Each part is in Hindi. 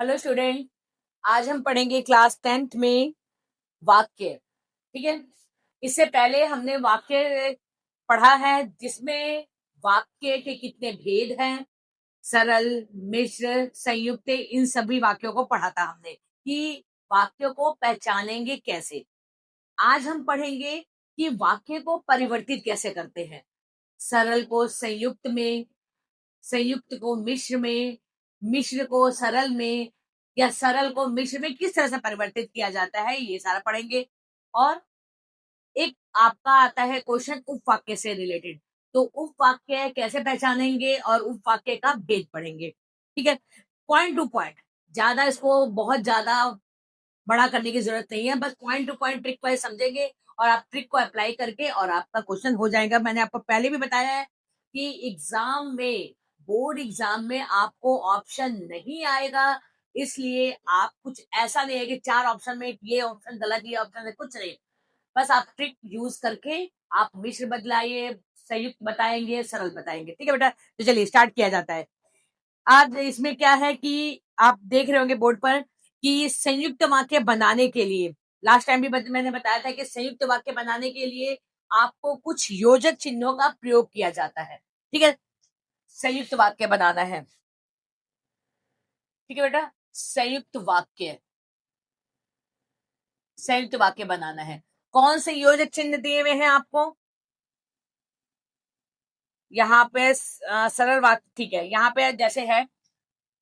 Hello student. आज हम पढ़ेंगे क्लास 10th में वाक्य। ठीक है। इससे पहले हमने वाक्य पढ़ा है जिसमें वाक्य के कितने भेद हैं, सरल, मिश्र, संयुक्त, इन सभी वाक्यों को पढ़ा था हमने कि वाक्यों को पहचानेंगे कैसे। आज हम पढ़ेंगे कि वाक्य को परिवर्तित कैसे करते हैं, सरल को संयुक्त में, संयुक्त को मिश्र में, मिश्र को सरल में, या सरल को मिश्र में किस तरह से परिवर्तित किया जाता है, ये सारा पढ़ेंगे। और एक आपका आता है क्वेश्चन उपवाक्य से रिलेटेड, तो उपवाक्य कैसे पहचानेंगे और उपवाक्य का भेद पढ़ेंगे। ठीक है। पॉइंट टू पॉइंट, ज्यादा इसको बहुत ज्यादा बड़ा करने की जरूरत नहीं है, बस point two point trick wise समझेंगे और आप ट्रिक को अप्लाई करके और आपका क्वेश्चन हो जाएगा। मैंने आपको पहले भी बताया है कि एग्जाम में, बोर्ड एग्जाम में आपको ऑप्शन नहीं आएगा, इसलिए आप कुछ ऐसा नहीं है कि 4 ऑप्शन में ये ऑप्शन गलत, ये ऑप्शन है, कुछ नहीं। बस आप ट्रिक यूज करके आप मिश्र बदलाइए, संयुक्त बताएंगे, सरल बताएंगे। ठीक है बेटा, तो चलिए स्टार्ट किया जाता है। आज इसमें क्या है कि आप देख रहे होंगे बोर्ड पर कि संयुक्त वाक्य बनाने के लिए, लास्ट टाइम भी मैंने बताया था कि संयुक्त वाक्य बनाने के लिए आपको कुछ योजक चिन्हों का प्रयोग किया जाता है। ठीक है। संयुक्त वाक्य बनाना है। ठीक है बेटा, संयुक्त वाक्य, संयुक्त वाक्य बनाना है। कौन से योजक चिन्ह दिए हुए हैं आपको? यहाँ पे सरल वाक्य, ठीक है, यहाँ पे जैसे है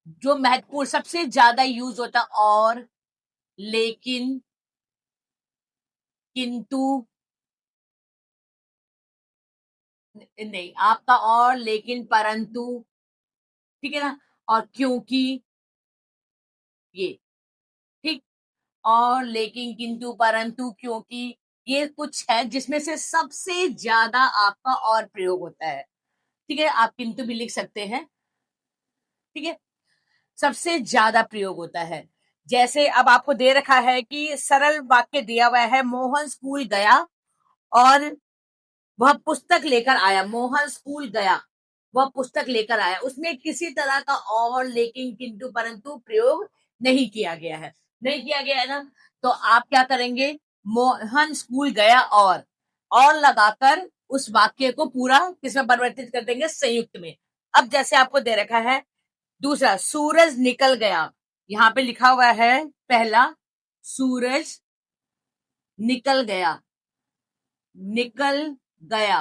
जो महत्वपूर्ण सबसे ज्यादा यूज होता, और, लेकिन, किंतु, नहीं आपका और, लेकिन, परंतु, ठीक है ना, और क्योंकि, ये, ठीक, और, लेकिन, किंतु, परंतु, क्योंकि, ये कुछ है जिसमें से सबसे ज्यादा आपका और प्रयोग होता है। ठीक है, आप किंतु भी लिख सकते हैं। ठीक है, सबसे ज्यादा प्रयोग होता है। जैसे अब आपको दे रखा है कि सरल वाक्य दिया हुआ है, मोहन स्कूल गया और वह पुस्तक लेकर आया। मोहन स्कूल गया, वह पुस्तक लेकर आया, उसमें किसी तरह का और, लेकिन, किंतु, परंतु प्रयोग नहीं किया गया है। नहीं किया गया है ना, तो आप क्या करेंगे, मोहन स्कूल गया और लगाकर उस वाक्य को पूरा किसमें परिवर्तित कर देंगे, संयुक्त में। अब जैसे आपको दे रखा है दूसरा, सूरज निकल गया, यहां पे लिखा हुआ है पहला, सूरज निकल गया, निकल गया।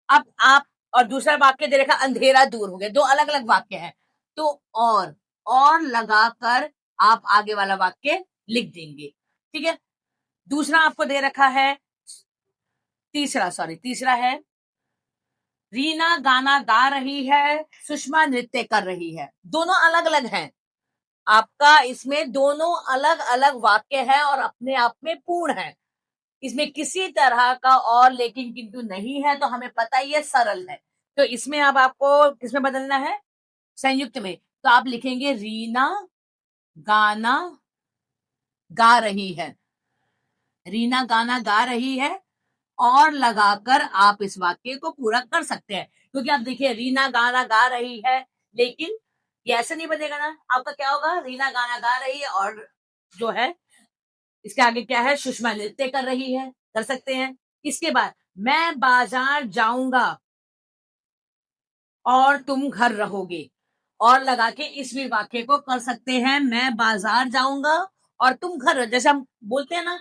अब आप, और दूसरा वाक्य दे रखा अंधेरा दूर हो गया, दो अलग अलग वाक्य है, तो और लगाकर आप आगे वाला वाक्य लिख देंगे। ठीक है। दूसरा आपको दे रखा है, तीसरा है, रीना गाना गा रही है, सुषमा नृत्य कर रही है। दोनों अलग अलग हैं आपका, इसमें दोनों अलग अलग वाक्य है और अपने आप में पूर्ण है। इसमें किसी तरह का और, लेकिन, किंतु नहीं है, तो हमें पता ही है सरल है। तो इसमें अब आपको किसमें बदलना है, संयुक्त में। तो आप लिखेंगे रीना गाना गा रही है, रीना गाना गा रही है, और लगाकर आप इस वाक्य को पूरा कर सकते हैं। क्योंकि आप देखिए रीना गाना गा रही है, लेकिन ये ऐसे नहीं बनेगा ना, आपका क्या होगा, रीना गाना गा रही है और जो है इसके आगे क्या है, सुषमा नृत्य कर रही है, कर सकते हैं। इसके बाद मैं बाजार जाऊंगा और तुम घर रहोगे, और लगा के इस भी वाक्य को कर सकते हैं, मैं बाजार जाऊंगा और तुम घर, जैसे हम बोलते हैं ना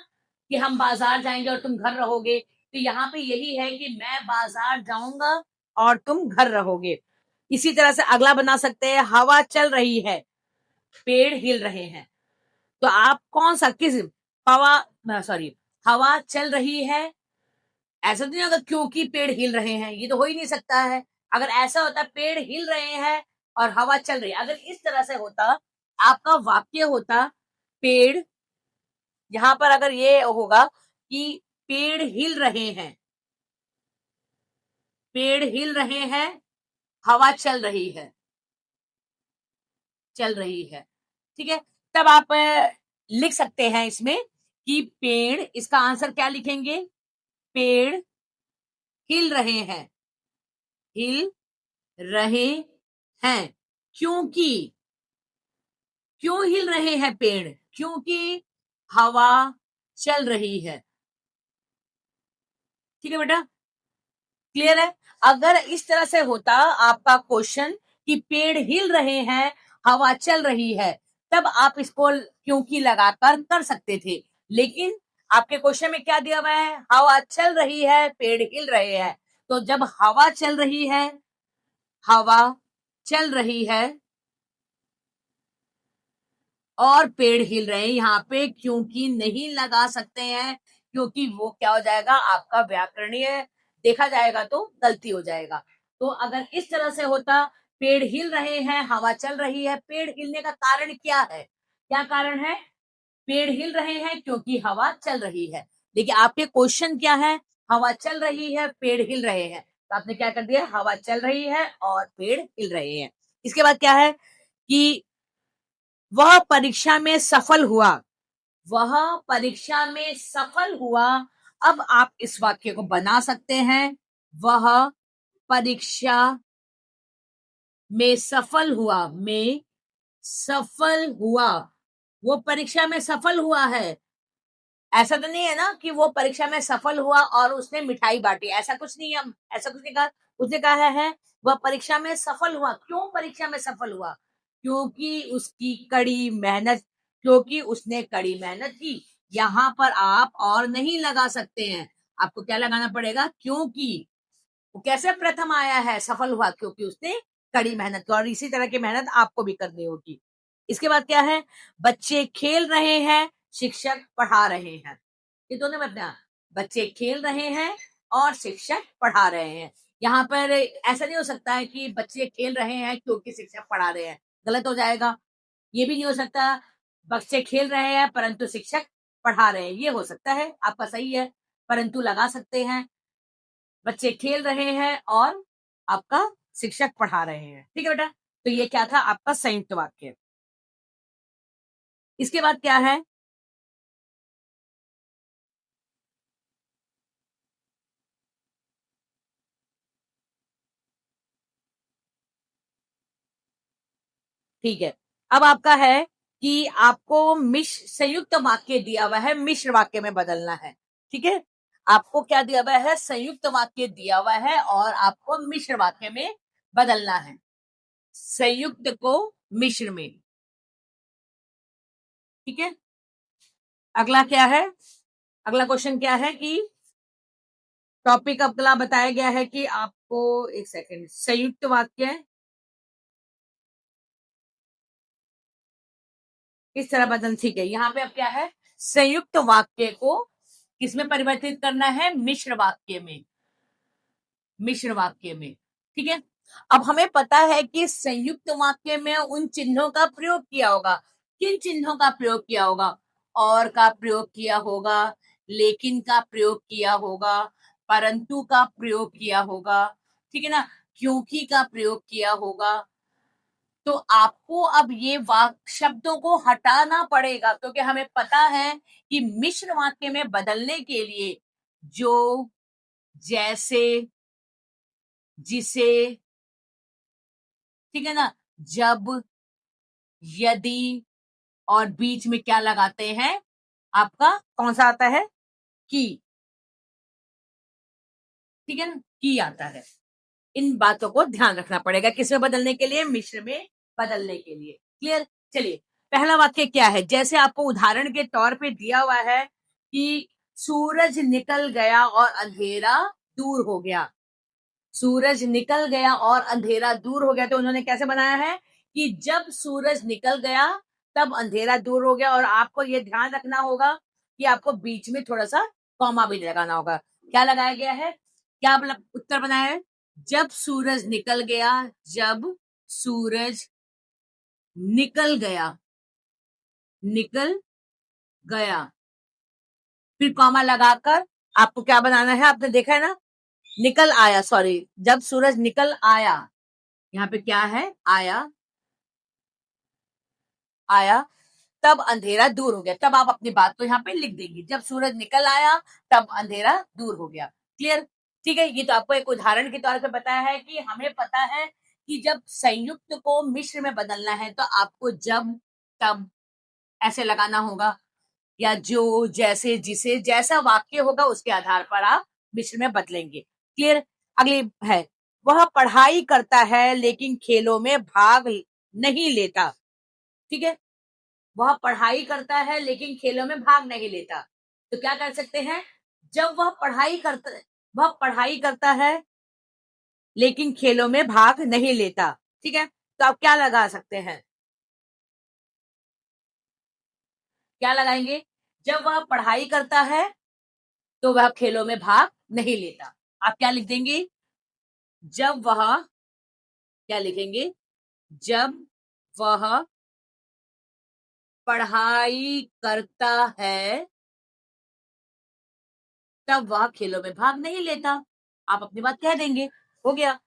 कि हम बाजार जाएंगे और तुम घर रहोगे, तो यहाँ पे यही है कि मैं बाजार जाऊंगा और तुम घर रहोगे। इसी तरह से अगला बना सकते हैं, हवा चल रही है, पेड़ हिल रहे हैं। तो आप कौन सा, किस, हवा, सॉरी, हवा चल रही है, ऐसा तो नहीं होगा क्योंकि पेड़ हिल रहे हैं, ये तो हो ही नहीं सकता है। अगर ऐसा होता पेड़ हिल रहे हैं और हवा चल रही है, अगर इस तरह से होता आपका वाक्य होता, पेड़, यहां पर अगर ये होगा कि पेड़ हिल रहे हैं, पेड़ हिल रहे हैं, हवा चल रही है, चल रही है। ठीक है। तब आप लिख सकते हैं इसमें कि पेड़, इसका आंसर क्या लिखेंगे, पेड़ हिल रहे हैं, हिल रहे हैं, क्योंकि, क्यों हिल रहे हैं पेड़? क्योंकि हवा चल रही है। ठीक है बेटा, क्लियर है? अगर इस तरह से होता आपका क्वेश्चन कि पेड़ हिल रहे हैं, हवा चल रही है, तब आप इसको क्योंकि लगाकर कर सकते थे। लेकिन आपके क्वेश्चन में क्या दिया हुआ है? हवा चल रही है, पेड़ हिल रहे हैं। तो जब हवा चल रही है, हवा चल रही है और पेड़ हिल रहे हैं, यहाँ पे क्योंकि नहीं लगा सकते हैं, क्योंकि वो क्या हो जाएगा, आपका व्याकरणीय देखा जाएगा तो गलती हो जाएगा। तो अगर इस तरह से होता, पेड़ हिल रहे हैं, हवा चल रही है, पेड़ हिलने का कारण क्या है? क्या कारण है? पेड़ हिल रहे हैं क्योंकि हवा चल रही है। देखिए आपके क्वेश्चन क्या है? हवा चल रही है, पेड़ हिल रहे हैं। तो आपने क्या कर दिया? हवा चल रही है और पेड़ हिल रहे हैं। इसके बाद क्या है कि वह परीक्षा में सफल हुआ। वह परीक्षा में सफल हुआ। अब आप इस वाक्य को बना सकते हैं। वह परीक्षा में सफल हुआ, में सफल हुआ। वो परीक्षा में सफल हुआ है। ऐसा तो नहीं है ना कि वो परीक्षा में सफल हुआ और उसने मिठाई बांटी, ऐसा कुछ नहीं है। ऐसा कुछ नहीं कहा। उसने कहा है वह परीक्षा में सफल हुआ। क्यों परीक्षा में सफल हुआ? क्योंकि उसकी कड़ी मेहनत, क्योंकि उसने कड़ी मेहनत की। यहाँ पर आप और नहीं लगा सकते हैं, आपको क्या लगाना पड़ेगा? क्योंकि। वो कैसे प्रथम आया है, सफल हुआ क्योंकि उसने कड़ी मेहनत की, और इसी तरह की मेहनत आपको भी करनी होगी। इसके बाद क्या है? बच्चे खेल रहे हैं, शिक्षक पढ़ा रहे हैं। ये दोनों में अपना, बच्चे खेल रहे हैं और शिक्षक पढ़ा रहे हैं। यहाँ पर ऐसा नहीं हो सकता है कि बच्चे खेल रहे हैं क्योंकि शिक्षक पढ़ा रहे हैं, गलत हो जाएगा। ये भी नहीं हो सकता बच्चे खेल रहे हैं परंतु शिक्षक पढ़ा रहे हैं, ये हो सकता है, आपका सही है, परंतु लगा सकते हैं। बच्चे खेल रहे हैं और आपका शिक्षक पढ़ा रहे हैं। ठीक है बेटा, तो ये क्या था? आपका संयुक्त वाक्य। इसके बाद क्या है? ठीक है, अब आपका है कि आपको मिश्र संयुक्त वाक्य दिया हुआ है, मिश्र वाक्य में बदलना है। ठीक है, आपको क्या दिया हुआ है? संयुक्त वाक्य दिया हुआ है और आपको मिश्र वाक्य में बदलना है, संयुक्त को मिश्र में। ठीक है, अगला क्या है? अगला क्वेश्चन क्या है कि टॉपिक अगला बताया गया है कि आपको, एक सेकंड, संयुक्त वाक्य इस तरह बदल। ठीक है, यहाँ पे अब क्या है? संयुक्त वाक्य को किसमें परिवर्तित करना है? मिश्र वाक्य में, मिश्र वाक्य में। ठीक है, अब हमें पता है कि संयुक्त वाक्य में उन चिन्हों का प्रयोग किया होगा। किन चिन्हों का प्रयोग किया होगा? और का प्रयोग किया होगा, लेकिन का प्रयोग किया होगा, परंतु का प्रयोग किया होगा, ठीक है ना, क्योंकि का प्रयोग किया होगा। तो आपको अब ये वाक्य शब्दों को हटाना पड़ेगा, क्योंकि हमें पता है कि मिश्र वाक्य में बदलने के लिए जो, जैसे, जिसे, ठीक है ना, जब, यदि, और बीच में क्या लगाते हैं? आपका कौन सा आता है? की। ठीक है ना, की आता है। इन बातों को ध्यान रखना पड़ेगा, किसमें बदलने के लिए? मिश्र में बदलने के लिए। क्लियर? चलिए, पहला वाक्य क्या है? जैसे आपको उदाहरण के तौर पे दिया हुआ है कि सूरज निकल गया और अंधेरा दूर हो गया। सूरज निकल गया और अंधेरा दूर हो गया, तो उन्होंने कैसे बनाया है कि जब सूरज निकल गया तब अंधेरा दूर हो गया। और आपको ये ध्यान रखना होगा कि आपको बीच में थोड़ा सा कॉमा भी लगाना होगा। क्या लगाया गया है? क्या उत्तर बनाया है? जब सूरज निकल गया, जब सूरज निकल गया, निकल गया, फिर कॉमा लगाकर आपको क्या बनाना है? आपने देखा है ना, निकल आया, सॉरी, जब सूरज निकल आया, यहाँ पे क्या है? आया, आया, तब अंधेरा दूर हो गया। तब आप अपनी बात को यहाँ पे लिख देंगे, जब सूरज निकल आया तब अंधेरा दूर हो गया। क्लियर? ठीक है, ये तो आपको एक उदाहरण के तौर पे बताया है कि हमें पता है कि जब संयुक्त को मिश्र में बदलना है तो आपको जब, तब ऐसे लगाना होगा, या जो, जैसे, जिसे, जैसा वाक्य होगा उसके आधार पर आप मिश्र में बदलेंगे। क्लियर? अगली है, वह पढ़ाई करता है लेकिन खेलों में भाग नहीं लेता। ठीक है, वह पढ़ाई करता है लेकिन खेलों में भाग नहीं लेता। तो क्या कर सकते हैं, जब वह पढ़ाई करता है लेकिन खेलों में भाग नहीं लेता। ठीक है, तो आप क्या लगा सकते हैं, क्या लगाएंगे, जब वह पढ़ाई करता है तो वह खेलों में भाग नहीं लेता। आप क्या लिख देंगे, जब वह, क्या लिखेंगे, जब वह पढ़ाई करता है तब वह खेलों में भाग नहीं लेता। आप अपनी बात कह देंगे, हो गया।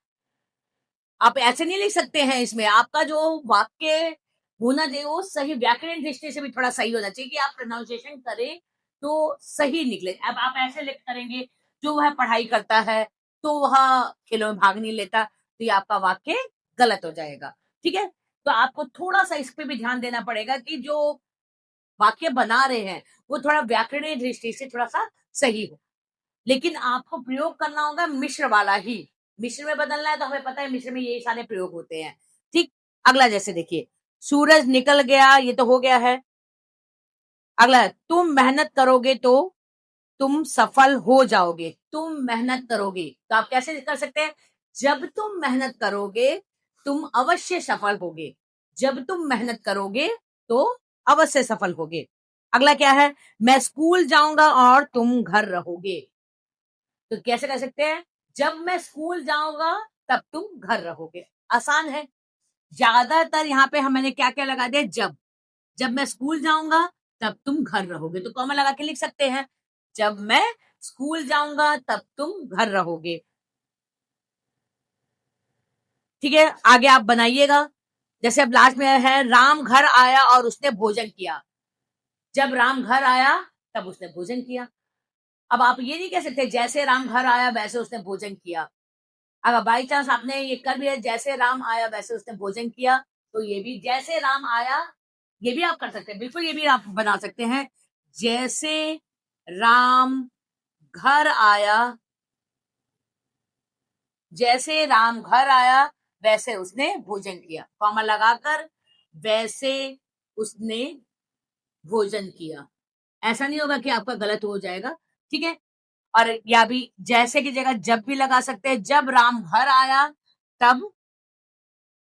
आप ऐसे नहीं लिख सकते हैं, इसमें आपका जो वाक्य होना चाहिए वो सही, व्याकरण दृष्टि से भी थोड़ा सही होना चाहिए कि आप प्रोनाउंसिएशन करें तो सही निकले। अब आप ऐसे लिख करेंगे, जो वह पढ़ाई करता है तो वह खेलों में भाग नहीं लेता, तो ये आपका वाक्य गलत हो जाएगा। ठीक है, तो आपको थोड़ा सा इस पे भी ध्यान देना पड़ेगा कि जो वाक्य बना रहे हैं वो थोड़ा व्याकरणीय दृष्टि से थोड़ा सा सही हो, लेकिन आपको प्रयोग करना होगा मिश्र वाला ही। मिश्र में बदलना है तो हमें पता है मिश्र में यही सारे प्रयोग होते हैं। ठीक, अगला जैसे देखिए, सूरज निकल गया, ये तो हो गया है। अगला है, तुम मेहनत करोगे तो तुम सफल हो जाओगे। तुम मेहनत करोगे, तो आप कैसे कर सकते हैं, जब तुम मेहनत करोगे तुम अवश्य सफल होगे। जब तुम मेहनत करोगे तो अवश्य सफल होगे। अगला क्या है, मैं स्कूल जाऊंगा और तुम घर रहोगे। तो कैसे कर सकते हैं, जब मैं स्कूल जाऊंगा तब तुम घर रहोगे। आसान है। ज्यादातर यहाँ पे हम मैंने क्या क्या लगा दिया, जब मैं स्कूल जाऊंगा तब तुम घर रहोगे, तो कॉमा लगा के लिख सकते हैं, जब मैं स्कूल जाऊंगा तब तुम घर रहोगे। ठीक है, आगे आप बनाइएगा। जैसे अब लास्ट में है, राम घर आया और उसने भोजन किया। जब राम घर आया तब उसने भोजन किया। अब आप ये नहीं कह सकते जैसे राम घर आया वैसे उसने भोजन किया। अगर बाई चांस आपने ये कर भी है, जैसे राम आया वैसे उसने भोजन किया, तो ये भी जैसे राम आया, ये भी आप कर सकते हैं, बिल्कुल ये भी आप बना सकते हैं, जैसे राम घर आया, जैसे राम घर आया वैसे उसने भोजन किया, कॉमा लगाकर वैसे उसने भोजन किया। ऐसा नहीं होगा कि आपका गलत हो जाएगा। ठीक है, और या भी जैसे की जगह जब भी लगा सकते हैं, जब राम घर आया तब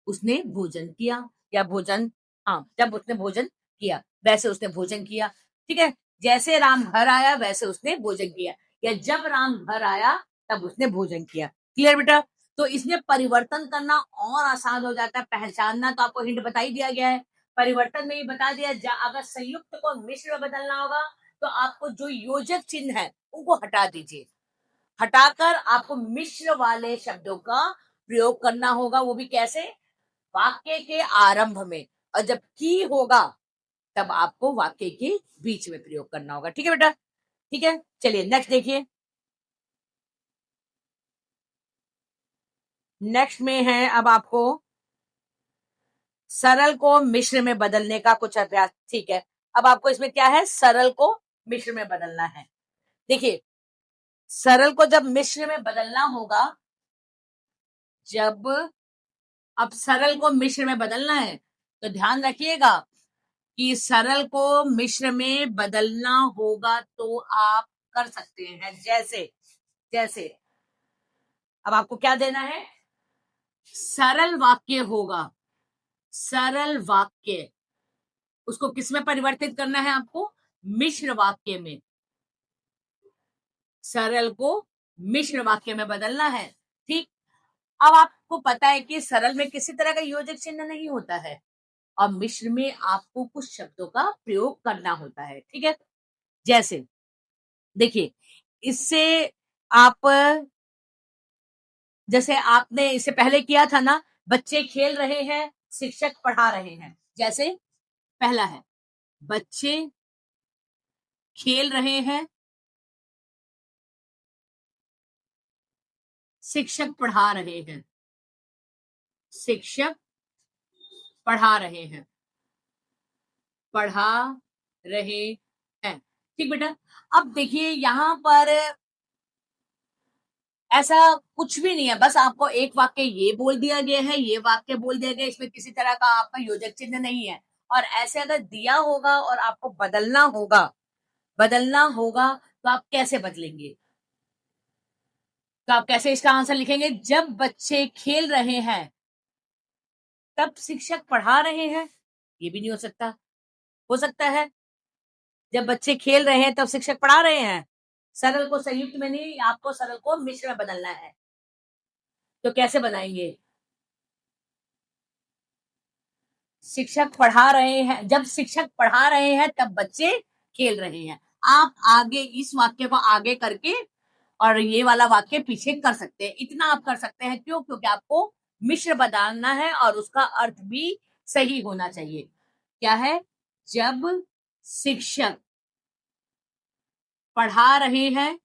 उसने भोजन किया, या भोजन, हाँ, जब उसने भोजन किया वैसे उसने भोजन किया। ठीक है, जैसे राम घर आया वैसे उसने भोजन किया, या जब राम घर आया तब उसने भोजन किया। क्लियर बेटा? तो इसमें परिवर्तन करना और आसान हो जाता है, पहचानना तो आपको हिंट बता ही दिया गया है। परिवर्तन में ही बता दिया, अगर संयुक्त को मिश्र में बदलना होगा तो आपको जो योजक चिन्ह है उनको हटा दीजिए, हटाकर आपको मिश्र वाले शब्दों का प्रयोग करना होगा। वो भी कैसे, वाक्य के आरंभ में, और जब की होगा तब आपको वाक्य के बीच में प्रयोग करना होगा। ठीक है बेटा? ठीक है, चलिए नेक्स्ट देखिए। नेक्स्ट में है अब आपको सरल को मिश्र में बदलने का कुछ अभ्यास। ठीक है, अब आपको इसमें क्या है, सरल को मिश्र में बदलना है। देखिए, सरल को जब मिश्र में बदलना होगा, जब अब सरल को मिश्र में बदलना है तो ध्यान रखिएगा कि सरल को मिश्र में बदलना होगा तो आप कर सकते हैं, जैसे जैसे अब आपको क्या देना है, सरल वाक्य होगा, सरल वाक्य, उसको किसमें परिवर्तित करना है आपको, मिश्र वाक्य में। सरल को मिश्र वाक्य में बदलना है। ठीक, अब आपको पता है कि सरल में किसी तरह का योजक चिन्ह नहीं होता है, और मिश्र में आपको कुछ शब्दों का प्रयोग करना होता है। ठीक है, जैसे देखिए, इससे आप, जैसे आपने इससे पहले किया था ना, बच्चे खेल रहे हैं शिक्षक पढ़ा रहे हैं। जैसे पहला है, बच्चे खेल रहे हैं शिक्षक पढ़ा रहे हैं, शिक्षक पढ़ा रहे हैं। पढ़ा रहे हैं। ठीक बेटा, अब देखिए यहाँ पर ऐसा कुछ भी नहीं है, बस आपको एक वाक्य ये बोल दिया गया है, ये वाक्य बोल दिया गया है, इसमें किसी तरह का आपका योजक चिन्ह नहीं है। और ऐसे अगर दिया होगा और आपको बदलना होगा तो आप कैसे बदलेंगे? तो आप कैसे इसका आंसर लिखेंगे? जब बच्चे खेल रहे हैं तब शिक्षक पढ़ा रहे हैं, ये भी नहीं हो सकता। हो सकता है जब बच्चे खेल रहे हैं तब शिक्षक पढ़ा रहे हैं। सरल को संयुक्त में नहीं, आपको सरल को मिश्र में बदलना है। तो कैसे बनाएंगे? शिक्षक पढ़ा रहे हैं, जब शिक्षक पढ़ा रहे हैं तब बच्चे खेल रहे हैं। आप आगे इस वाक्य को आगे करके और ये वाला वाक्य पीछे कर सकते हैं। इतना आप कर सकते हैं, क्यों? क्योंकि आपको मिश्र बदलना है और उसका अर्थ भी सही होना चाहिए। क्या है? जब शिक्षक पढ़ा रहे हैं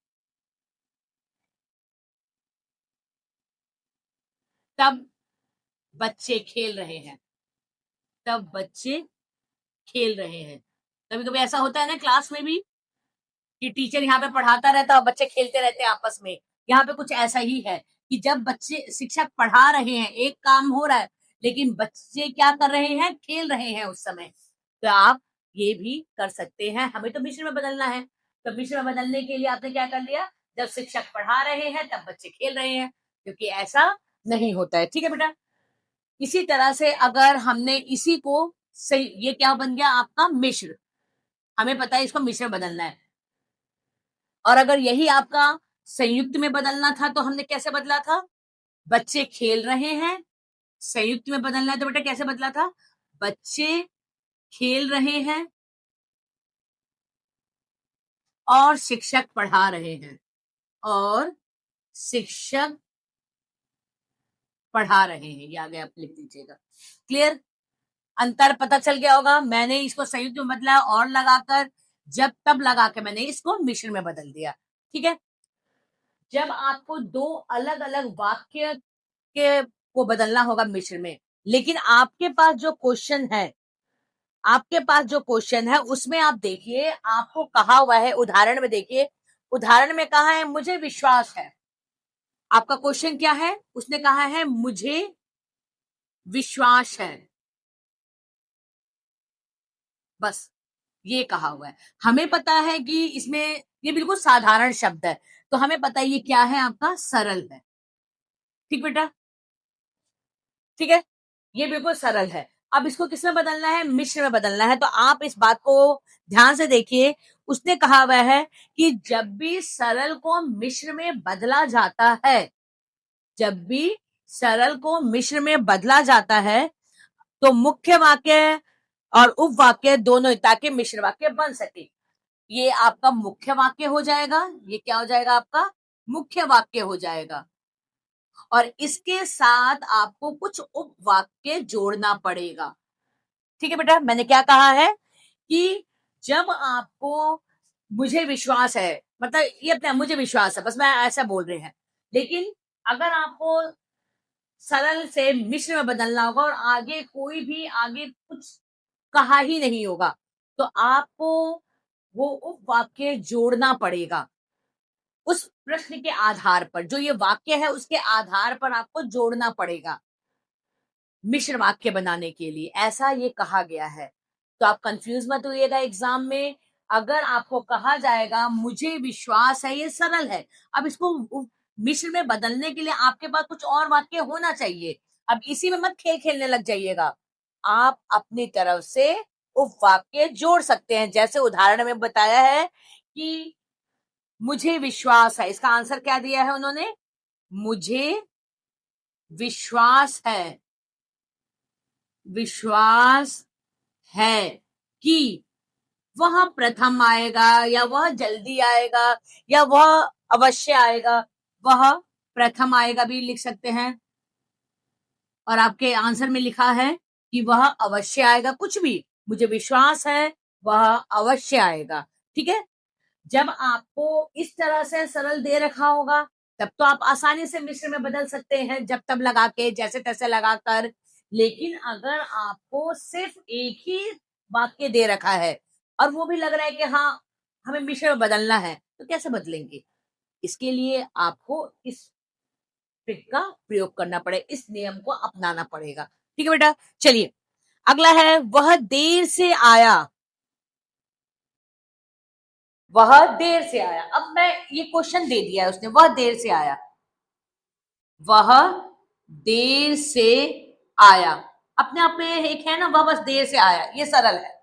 तब बच्चे खेल रहे हैं, तब बच्चे खेल रहे हैं। कभी कभी ऐसा होता है ना क्लास में भी कि टीचर यहाँ पे पढ़ाता रहता है और बच्चे खेलते रहते हैं आपस में। यहाँ पे कुछ ऐसा ही है कि जब बच्चे, शिक्षक पढ़ा रहे हैं, एक काम हो रहा है, लेकिन बच्चे क्या कर रहे हैं? खेल रहे हैं उस समय। तो आप ये भी कर सकते हैं। हमें तो मिश्र में बदलना है, तो मिश्र में बदलने के लिए आपने क्या कर लिया? जब शिक्षक पढ़ा रहे हैं तब बच्चे खेल रहे हैं, क्योंकि ऐसा नहीं होता है। ठीक है बेटा, इसी तरह से अगर हमने इसी को सही, ये क्या बन गया आपका? मिश्र। हमें पता है इसको मिश्र में बदलना है। और अगर यही आपका संयुक्त में बदलना था तो हमने कैसे बदला था? बच्चे खेल रहे हैं, संयुक्त में बदलना है तो बेटा कैसे बदला था? बच्चे खेल रहे हैं और शिक्षक पढ़ा रहे हैं, और शिक्षक पढ़ा रहे हैं। ये आगे आप लिख दीजिएगा। क्लियर? अंतर पता चल गया होगा। मैंने इसको संयुक्त में बदला और लगाकर, जब तब लगा के मैंने इसको मिश्र में बदल दिया। ठीक है, जब आपको दो अलग अलग वाक्य के को बदलना होगा मिश्र में, लेकिन आपके पास जो क्वेश्चन है, आपके पास जो क्वेश्चन है उसमें आप देखिए, आपको कहा हुआ है, उदाहरण में देखिए, उदाहरण में कहा है मुझे विश्वास है। आपका क्वेश्चन क्या है? उसने कहा है मुझे विश्वास है, बस ये कहा हुआ है। हमें पता है कि इसमें ये बिल्कुल साधारण शब्द है, तो हमें पता है ये क्या है? आपका सरल है। ठीक बेटा, ठीक है, ये बिल्कुल सरल है। अब इसको किसमें बदलना है? मिश्र में बदलना है। तो आप इस बात को ध्यान से देखिए, उसने कहा हुआ है कि जब भी सरल को मिश्र में बदला जाता है, जब भी सरल को मिश्र में बदला जाता है तो मुख्य वाक्य और उपवाक्य दोनों, ताकि मिश्र वाक्य बन सके। ये आपका मुख्य वाक्य हो जाएगा। ये क्या हो जाएगा? आपका मुख्य वाक्य हो जाएगा। और इसके साथ आपको कुछ उपवाक्य जोड़ना पड़ेगा। ठीक है बेटा, मैंने क्या कहा है कि जब आपको मुझे विश्वास है, मतलब ये अपने मुझे विश्वास है, बस मैं ऐसा बोल रहे हैं, लेकिन अगर आपको सरल से मिश्र में बदलना होगा और आगे कोई भी आगे कुछ कहा ही नहीं होगा, तो आपको वो उपवाक्य जोड़ना पड़ेगा। उस प्रश्न के आधार पर, जो ये वाक्य है उसके आधार पर आपको जोड़ना पड़ेगा मिश्र वाक्य बनाने के लिए। ऐसा ये कहा गया है। तो आप कंफ्यूज मत होइएगा एग्जाम में। अगर आपको कहा जाएगा मुझे विश्वास है, ये सरल है, अब इसको मिश्र में बदलने के लिए आपके पास कुछ और वाक्य होना चाहिए। अब इसी में मत खेल खेलने लग जाइएगा। आप अपनी तरफ से उपवाक्य जोड़ सकते हैं। जैसे उदाहरण में बताया है कि मुझे विश्वास है, इसका आंसर क्या दिया है उन्होंने? मुझे विश्वास है, विश्वास है कि वह प्रथम आएगा, या वह जल्दी आएगा, या वह अवश्य आएगा। वह प्रथम आएगा भी लिख सकते हैं, और आपके आंसर में लिखा है कि वह अवश्य आएगा। कुछ भी, मुझे विश्वास है वह अवश्य आएगा। ठीक है, जब आपको इस तरह से सरल दे रखा होगा तब तो आप आसानी से मिश्र में बदल सकते हैं, जब तब लगा के, जैसे तैसे लगाकर। लेकिन अगर आपको सिर्फ एक ही वाक्य दे रखा है और वो भी लग रहा है कि हाँ हमें मिश्र में बदलना है, तो कैसे बदलेंगे? इसके लिए आपको इस ट्रिक का प्रयोग करना पड़े, इस नियम को अपनाना पड़ेगा। ठीक है बेटा, चलिए अगला है वह देर से आया। वह देर से आया, अब मैं ये क्वेश्चन दे दिया है उसने, वह देर से आया, वह देर से आया, अपने आप में एक है ना, वह बस देर से आया, ये सरल है।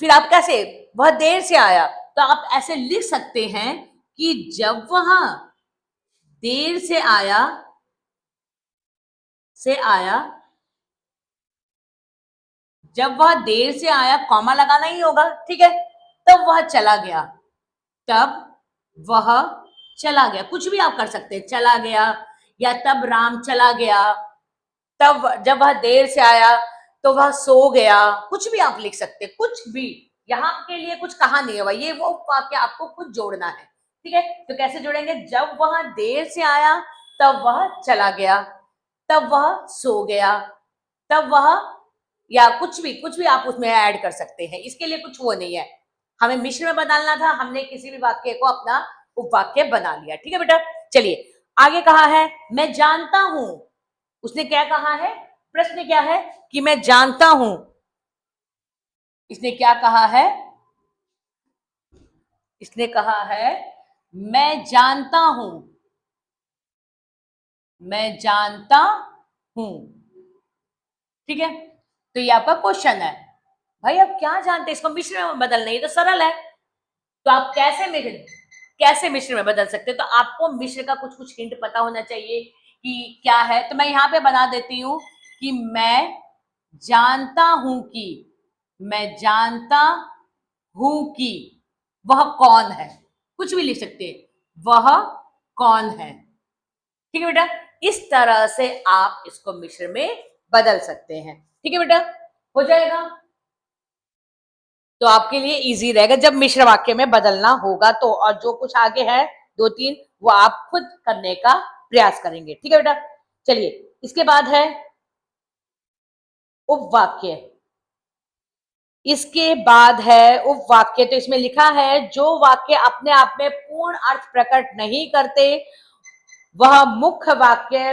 फिर आप कैसे, वह देर से आया, तो आप ऐसे लिख सकते हैं कि जब वह देर से आया, जब वह देर से आया, कॉमा लगाना ही होगा, ठीक है, तब वह चला गया, तब वह चला गया, कुछ भी आप कर सकते हैं, चला गया, या तब राम चला गया, तब जब वह देर से आया तो वह सो गया, कुछ भी आप लिख सकते हैं, कुछ भी, यहाँ के लिए कुछ कहा नहीं है, ये वो वाक्य आपको खुद जोड़ना है। ठीक है, तो कैसे जोड़ेंगे, जब वह देर से आया तब वह चला गया, तब वह सो गया, तब वह, या कुछ भी आप उसमें ऐड कर सकते हैं, इसके लिए कुछ वो नहीं है। हमें मिश्र में बदलना था, हमने किसी भी वाक्य को अपना उपवाक्य बना लिया। ठीक है बेटा, चलिए आगे कहा है मैं जानता हूं, उसने क्या कहा है, प्रश्न क्या है कि मैं जानता हूं, इसने क्या कहा है, इसने कहा है मैं जानता हूं, मैं जानता हूं, ठीक है, तो ये आपका क्वेश्चन है, भाई आप क्या जानते हैं, इसको मिश्र में बदलना, ये तो सरल है, तो आप कैसे मिश्र में बदल सकते हैं, तो आपको मिश्र का कुछ कुछ हिंट पता होना चाहिए कि क्या है, तो मैं यहां पे बना देती हूं कि मैं जानता हूं कि, मैं जानता हूं कि वह कौन है, कुछ भी लिख सकते हैं, वह कौन है। ठीक है बेटा, इस तरह से आप इसको मिश्र में बदल सकते हैं। ठीक है बेटा, हो जाएगा, तो आपके लिए इजी रहेगा जब मिश्र वाक्य में बदलना होगा तो, और जो कुछ आगे है दो तीन वो आप खुद करने का प्रयास करेंगे। ठीक है बेटा, चलिए इसके बाद है उपवाक्य, इसके बाद है उपवाक्य, तो इसमें लिखा है जो वाक्य अपने आप में पूर्ण अर्थ प्रकट नहीं करते वह मुख्य वाक्य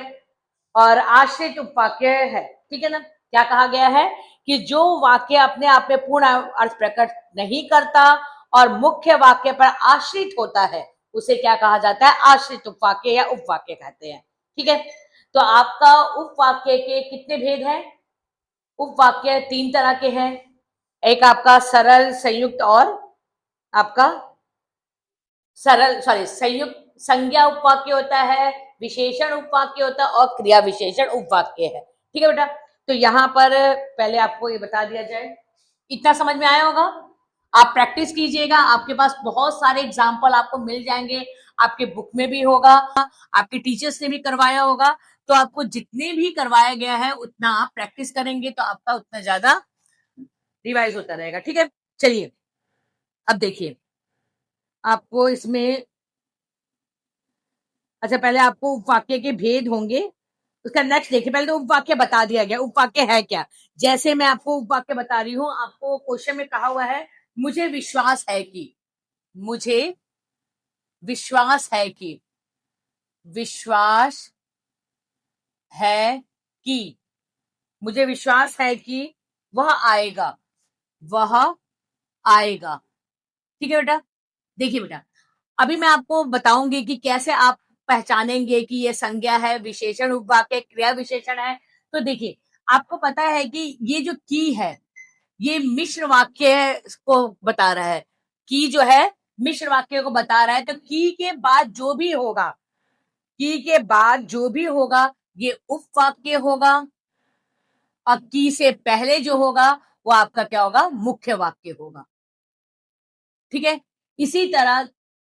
और आश्रित उपवाक्य है। ठीक है ना, क्या कहा गया है कि जो वाक्य अपने आप में पूर्ण अर्थ प्रकट नहीं करता और मुख्य वाक्य पर आश्रित होता है उसे क्या कहा जाता है, आश्रित उपवाक्य या उपवाक्य कहते हैं। ठीक है, तो आपका उपवाक्य के कितने भेद हैं, उपवाक्य तीन तरह के हैं, एक आपका सरल, संयुक्त और आपका संयुक्त संज्ञा उपवाक्य होता है, विशेषण उपवाक्य होता है और क्रिया विशेषण उपवाक्य है। ठीक है बेटा, तो यहां पर पहले आपको ये बता दिया जाए, इतना समझ में आया होगा, आप प्रैक्टिस कीजिएगा, आपके पास बहुत सारे एग्जाम्पल आपको मिल जाएंगे, आपके बुक में भी होगा, आपके टीचर्स ने भी करवाया होगा, तो आपको जितने भी करवाया गया है उतना आप प्रैक्टिस करेंगे तो आपका उतना ज्यादा रिवाइज होता रहेगा। ठीक है, चलिए अब देखिए आपको इसमें, अच्छा पहले आपको उपवाक्य के भेद होंगे, उसका नेक्स्ट देखिए, पहले तो उपवाक्य बता दिया गया, उपवाक्य है क्या, जैसे मैं आपको उपवाक्य बता रही हूं, आपको क्वेश्चन में कहा हुआ है मुझे विश्वास है कि, मुझे विश्वास है कि, विश्वास है कि, मुझे विश्वास है कि वह आएगा, वह आएगा। ठीक है बेटा, देखिए बेटा अभी मैं आपको बताऊंगी कि कैसे आप पहचानेंगे कि ये संज्ञा है, विशेषण उपवाक्य, क्रिया विशेषण है। तो देखिए आपको पता है कि ये जो की है ये मिश्र वाक्य को बता रहा है, की जो है मिश्र वाक्य को बता रहा है, तो की के बाद जो भी होगा, की के बाद जो भी होगा ये उपवाक्य होगा, और की से पहले जो होगा वो आपका क्या होगा, मुख्य वाक्य होगा। ठीक है, इसी तरह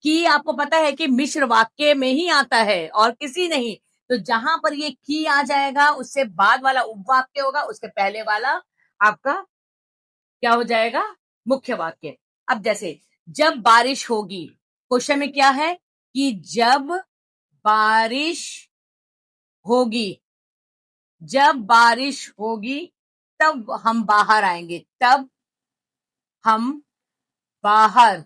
की आपको पता है कि मिश्र वाक्य में ही आता है और किसी नहीं, तो जहां पर ये की आ जाएगा उससे बाद वाला उपवाक्य होगा, उसके पहले वाला आपका क्या हो जाएगा, मुख्य वाक्य। अब जैसे जब बारिश होगी, क्वेश्चन में क्या है कि जब बारिश होगी, जब बारिश होगी तब हम बाहर आएंगे, तब हम बाहर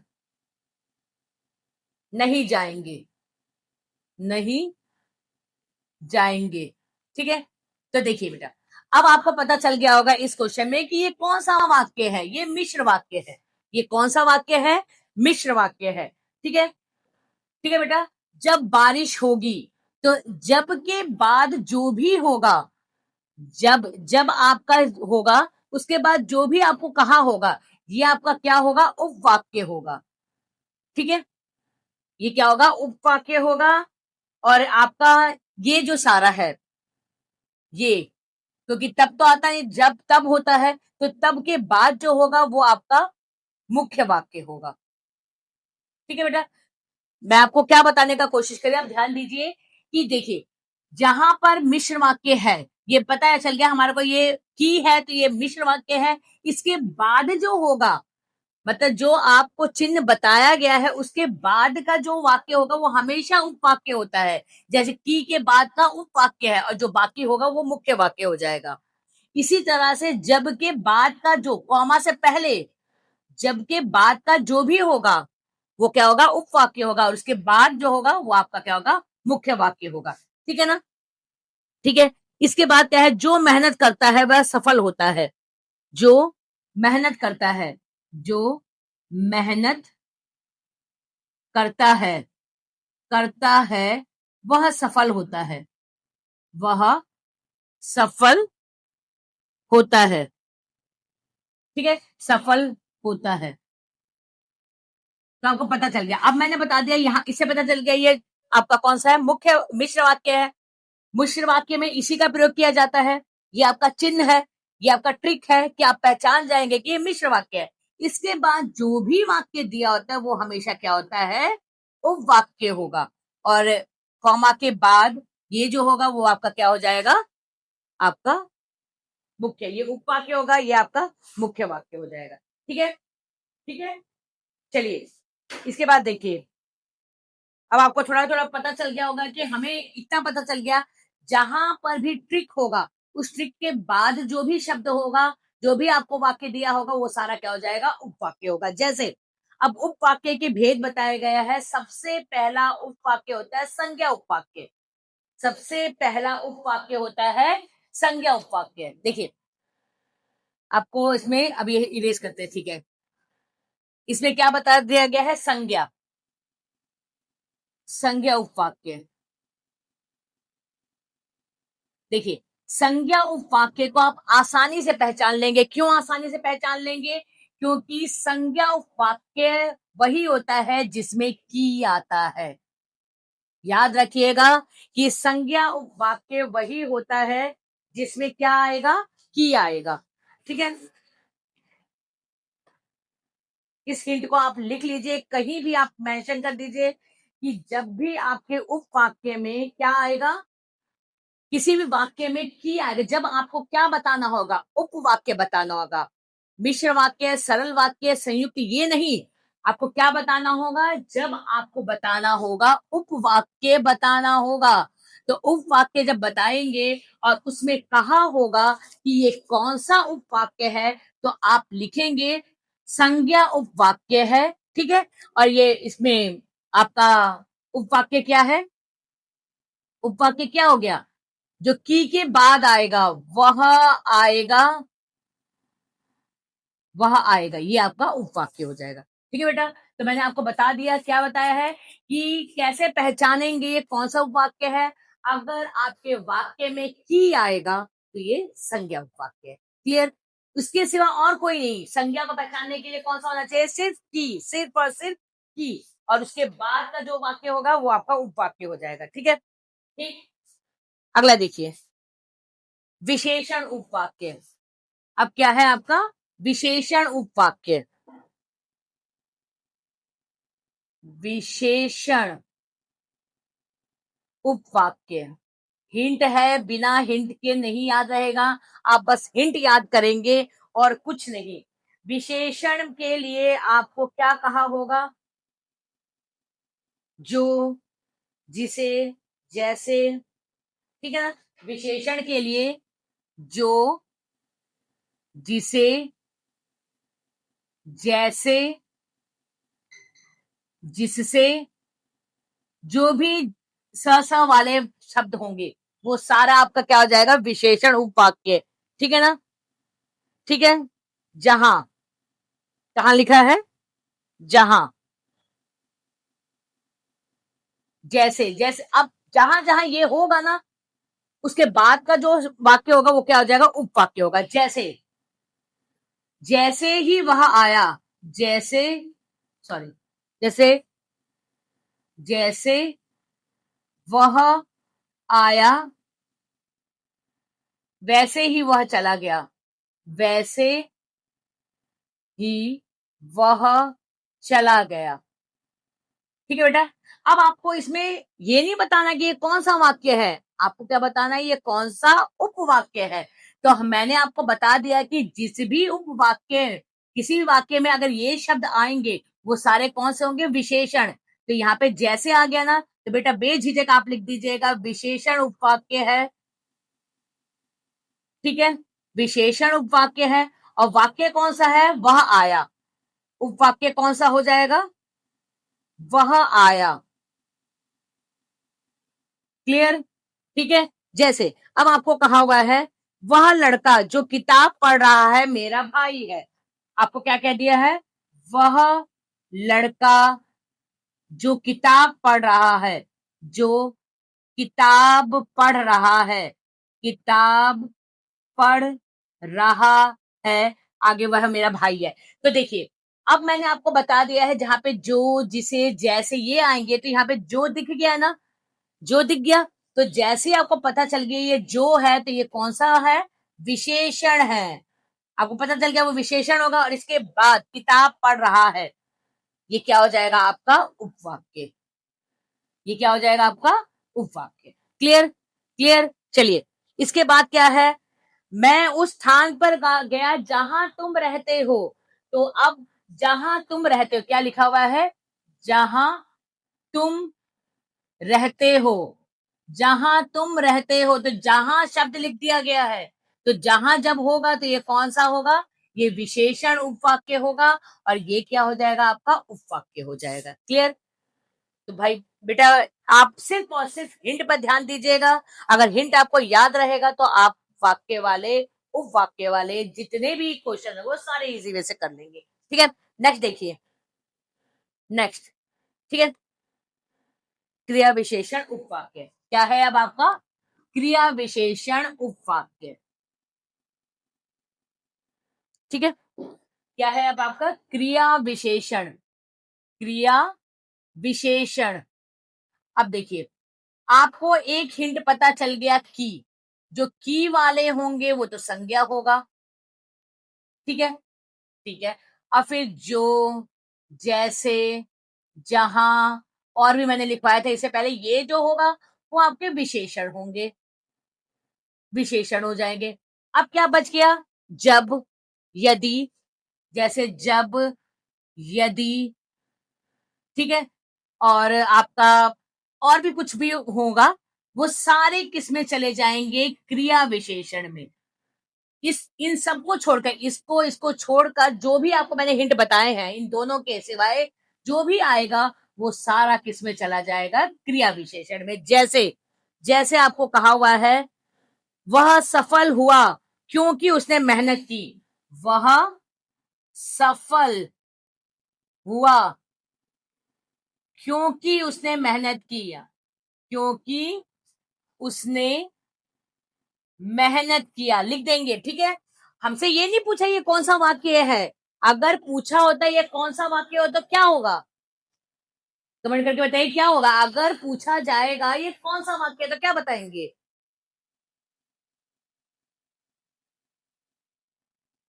नहीं जाएंगे, नहीं जाएंगे। ठीक है, तो देखिए बेटा, अब आपको पता चल गया होगा इस क्वेश्चन में कि ये कौन सा वाक्य है। ये मिश्र वाक्य है। ये कौन सा वाक्य है? मिश्र वाक्य है। ठीक है, ठीक है बेटा। जब बारिश होगी तो जब के बाद जो भी होगा, जब जब आपका होगा उसके बाद जो भी आपको कहा होगा, ये आपका क्या होगा? उपवाक्य होगा। ठीक है, ये क्या होगा? उपवाक्य होगा। और आपका ये जो सारा है, ये क्योंकि तब तो आता है, जब तब होता है, तो तब के बाद जो होगा वो आपका मुख्य वाक्य होगा। ठीक है बेटा, मैं आपको क्या बताने का कोशिश करिए, आप ध्यान दीजिए कि देखिए, जहां पर मिश्र वाक्य है, ये पता है चल गया हमारे को, ये की है तो ये मिश्र वाक्य है। इसके बाद जो होगा, मतलब जो आपको चिन्ह बताया गया है उसके बाद का जो वाक्य होगा वो हमेशा उपवाक्य होता है। जैसे की के बाद का उपवाक्य है और जो बाकी होगा वो मुख्य वाक्य हो जाएगा। इसी तरह से जब के बाद का जो कॉमा से पहले, जब के बाद का जो भी होगा वो क्या होगा? उपवाक्य होगा। और उसके बाद जो होगा वो आपका क्या होगा? मुख्य वाक्य होगा। ठीक है ना? ठीक है, इसके बाद क्या है? जो मेहनत करता है वह सफल होता है। जो मेहनत करता है, जो मेहनत करता है, करता है, वह सफल होता है, वह सफल होता है। ठीक है, सफल होता है। तो आपको पता चल गया। अब मैंने बता दिया, यहां इससे पता चल गया ये आपका कौन सा है? मुख्य मिश्र वाक्य है। मिश्र वाक्य में इसी का प्रयोग किया जाता है। ये आपका चिन्ह है, ये आपका ट्रिक है कि आप पहचान जाएंगे कि ये मिश्र वाक्य है। इसके बाद जो भी वाक्य दिया होता है वो हमेशा क्या होता है? उपवाक्य होगा। और कॉमा के बाद ये जो होगा वो आपका क्या हो जाएगा? आपका मुख्य। ये उपवाक्य होगा, ये आपका मुख्य वाक्य हो जाएगा। ठीक है, ठीक है। चलिए, इसके बाद देखिए, अब आपको थोड़ा थोड़ा पता चल गया होगा कि हमें इतना पता चल गया, जहां पर भी ट्रिक होगा उस ट्रिक के बाद जो भी शब्द होगा, जो भी आपको वाक्य दिया होगा वो सारा क्या हो जाएगा? उपवाक्य होगा। जैसे अब उपवाक्य के भेद बताया गया है। सबसे पहला उपवाक्य होता है संज्ञा उपवाक्य। सबसे पहला उपवाक्य होता है संज्ञा उपवाक्य। देखिए, आपको इसमें अब ये इरेज करते हैं। ठीक है, इसमें क्या बता दिया गया है? संज्ञा, संज्ञा उपवाक्य। देखिए, संज्ञा उपवाक्य को आप आसानी से पहचान लेंगे। क्यों आसानी से पहचान लेंगे? क्योंकि संज्ञा उपवाक्य वही होता है जिसमें की आता है। याद रखिएगा कि संज्ञा उपवाक्य वही होता है जिसमें क्या आएगा? की आएगा। ठीक है, इस हिंट को आप लिख लीजिए, कहीं भी आप मेंशन कर दीजिए कि जब भी आपके उपवाक्य में क्या आएगा, किसी भी वाक्य में की आएगा, जब आपको क्या बताना होगा? उपवाक्य बताना होगा। मिश्र वाक्य, सरल वाक्य, संयुक्त, ये नहीं। आपको क्या बताना होगा? जब आपको बताना होगा, उपवाक्य बताना होगा। तो उपवाक्य जब बताएंगे और उसमें कहा होगा कि ये कौन सा उपवाक्य है, तो आप लिखेंगे संज्ञा उपवाक्य है। ठीक है, और ये इसमें आपका उपवाक्य क्या है? उपवाक्य क्या हो गया? जो की के बाद आएगा वह आएगा, वह आएगा, ये आपका उपवाक्य हो जाएगा। ठीक है बेटा, तो मैंने आपको बता दिया, क्या बताया है कि कैसे पहचानेंगे ये कौन सा उपवाक्य है। अगर आपके वाक्य में की आएगा तो ये संज्ञा उपवाक्य है। क्लियर? उसके सिवा और कोई नहीं। संज्ञा को पहचानने के लिए कौन सा होना चाहिए? सिर्फ की, सिर्फ और सिर्फ की। और उसके बाद का जो वाक्य होगा वो आपका उपवाक्य हो जाएगा। ठीक है, ठीक। अगला देखिए, विशेषण उपवाक्य। अब क्या है आपका? विशेषण उपवाक्य। विशेषण उपवाक्य हिंट है, बिना हिंट के नहीं याद रहेगा। आप बस हिंट याद करेंगे और कुछ नहीं। विशेषण के लिए आपको क्या कहा होगा? जो, जिसे, जैसे। ठीक है ना? विशेषण के लिए जो, जिसे, जैसे, जिससे, जो भी स वाले शब्द होंगे वो सारा आपका क्या हो जाएगा, विशेषण उपवाक्य। ठीक है ना? ठीक है। जहां, कहां लिखा है, जहां, जैसे, जैसे, अब जहां जहां ये होगा ना, उसके बाद का जो वाक्य होगा वो क्या हो जाएगा, उपवाक्य होगा। जैसे, जैसे ही वह आया, जैसे, सॉरी, जैसे, जैसे वह आया, वैसे ही वह चला गया, वैसे ही वह चला गया। ठीक है बेटा। अब आपको इसमें ये नहीं बताना कि ये कौन सा वाक्य है, आपको क्या बताना है, ये कौन सा उपवाक्य है। तो मैंने आपको बता दिया कि जिस भी उपवाक्य, किसी भी वाक्य में अगर ये शब्द आएंगे वो सारे कौन से होंगे, विशेषण। तो यहाँ पे जैसे आ गया ना, तो बेटा बेझिझक आप लिख दीजिएगा विशेषण उपवाक्य है। ठीक है, विशेषण उपवाक्य है। और वाक्य कौन सा है, वह आया, उपवाक्य कौन सा हो जाएगा, वह आया। क्लियर? ठीक है। जैसे अब आपको कहा हुआ है, वह लड़का जो किताब पढ़ रहा है मेरा भाई है। आपको क्या कह दिया है, वह लड़का जो किताब पढ़ रहा है, जो किताब पढ़ रहा है, किताब पढ़ रहा है, आगे वह मेरा भाई है। तो देखिए, अब मैंने आपको बता दिया है, जहां पे जो, जिसे, जैसे ये आएंगे, तो यहाँ पे जो दिख गया ना, जो दिख गया, तो जैसे ही आपको पता चल गया ये जो है, तो ये कौन सा है, विशेषण है। आपको पता चल गया वो विशेषण होगा। और इसके बाद किताब पढ़ रहा है, ये क्या हो जाएगा आपका उपवाक्य, ये क्या हो जाएगा आपका उपवाक्य। क्लियर? क्लियर। चलिए, इसके बाद क्या है, मैं उस स्थान पर गया जहां तुम रहते हो। तो अब जहां तुम रहते हो क्या लिखा हुआ है, जहां तुम रहते हो, जहां तुम रहते हो, तो जहां शब्द लिख दिया गया है। तो जहां जब होगा तो ये कौन सा होगा, ये विशेषण उपवाक्य होगा। और ये क्या हो जाएगा आपका, उपवाक्य हो जाएगा। क्लियर? तो भाई बेटा, आप सिर्फ और सिर्फ हिंट पर ध्यान दीजिएगा। अगर हिंट आपको याद रहेगा तो आप वाक्य वाले, उपवाक्य वाले जितने भी क्वेश्चन है वो सारे इजी वे से कर लेंगे। ठीक है। नेक्स्ट देखिए, नेक्स्ट। ठीक है, क्रिया विशेषण उपवाक्य क्या है अब आपका, क्रिया विशेषण उपवाक्य। ठीक है, क्या है अब आपका, क्रिया विशेषण, क्रिया विशेषण। अब देखिए, आपको एक हिंट पता चल गया, की, जो की वाले होंगे वो तो संज्ञा होगा। ठीक है, ठीक है। और फिर जो, जैसे, जहां, और भी मैंने लिखवाया था इससे पहले, ये जो होगा वो आपके विशेषण होंगे, विशेषण हो जाएंगे। अब क्या बच गया, जब, यदि, जैसे जब, यदि। ठीक है। और आपका और भी कुछ भी होगा, वो सारे किसमें चले जाएंगे, क्रिया विशेषण में। इस, इन सबको छोड़कर, इसको इसको छोड़कर, जो भी आपको मैंने हिंट बताए हैं इन दोनों के सिवाय जो भी आएगा वो सारा किसमें चला जाएगा, क्रिया विशेषण में। जैसे, जैसे आपको कहा हुआ है, वह सफल हुआ क्योंकि उसने मेहनत की, वह सफल हुआ क्योंकि उसने मेहनत किया, क्योंकि उसने मेहनत किया, लिख देंगे। ठीक है, हमसे ये नहीं पूछा ये कौन सा वाक्य है। अगर पूछा होता ये कौन सा वाक्य होता तो क्या होगा, कमेंट करके बताइए क्या होगा। अगर पूछा जाएगा ये कौन सा वाक्य है तो क्या बताएंगे,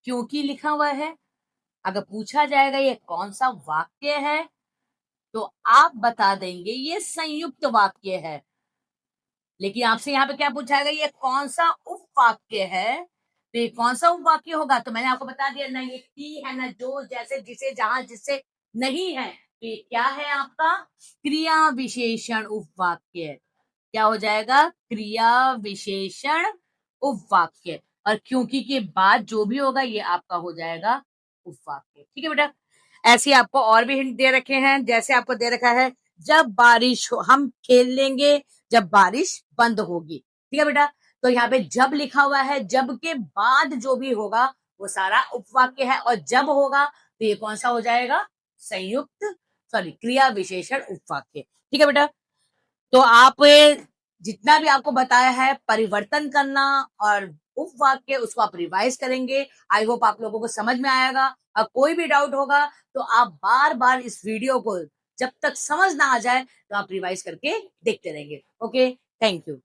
क्योंकि लिखा हुआ है। अगर पूछा जाएगा ये कौन सा वाक्य है तो आप बता देंगे ये संयुक्त वाक्य है। लेकिन आपसे यहाँ पे क्या पूछाएगा, ये कौन सा उपवाक्य है, तो ये कौन सा उपवाक्य होगा। तो मैंने आपको बता दिया, ना ये की है, ना जो, जैसे, जिसे, जहां, जिससे नहीं है। तो ये क्या है आपका, क्रिया विशेषण उपवाक्य। क्या हो जाएगा, क्रिया विशेषण उपवाक्य। और क्योंकि के बाद जो भी होगा ये आपका हो जाएगा उपवाक्य। ठीक है बेटा? ऐसे ही आपको और भी हिंट दे रखे हैं, जैसे आपको दे रखा है जब बारिश हो हम खेल लेंगे जब बारिश बंद होगी। ठीक है बेटा? तो यहाँ पे जब लिखा हुआ है, जब के बाद जो भी होगा वो सारा उपवाक्य है, और जब होगा तो ये कौन सा हो जाएगा? संयुक्त सॉरी क्रिया विशेषण उपवाक्य। ठीक है बेटा? तो आप जितना भी आपको बताया है परिवर्तन करना और उपवाक्य उसको आप रिवाइज करेंगे। आई होप आप लोगों को समझ में आएगा। और कोई भी डाउट होगा तो आप बार बार इस वीडियो को जब तक समझ ना आ जाए तो आप रिवाइज करके देखते रहेंगे। Okay, thank you.